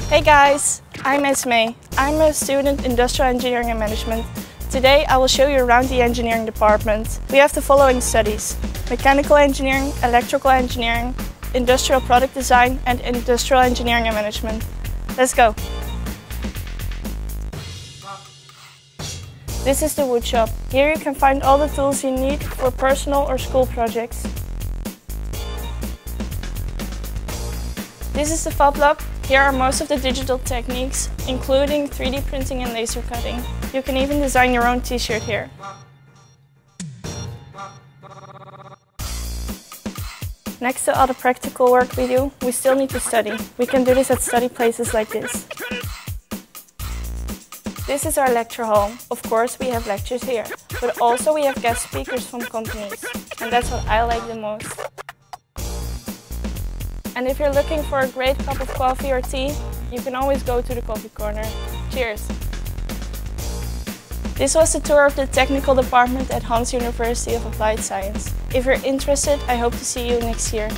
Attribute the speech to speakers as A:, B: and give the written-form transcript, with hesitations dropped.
A: Hey guys, I'm Esmée. I'm a student in Industrial Engineering and Management. Today I will show you around the engineering department. We have the following studies: mechanical engineering, electrical engineering, industrial product design and industrial engineering and management. Let's go! This is the wood shop. Here you can find all the tools you need for personal or school projects. This is the Fablab. Here are most of the digital techniques, including 3D printing and laser cutting. You can even design your own t-shirt here. Next to all the practical work we do, we still need to study. We can do this at study places like this. This is our lecture hall. Of course, we have lectures here, but also we have guest speakers from companies, and that's what I like the most. And if you're looking for a great cup of coffee or tea, you can always go to the coffee corner. Cheers! This was the tour of the technical department at Hans University of Applied Science. If you're interested, I hope to see you next year.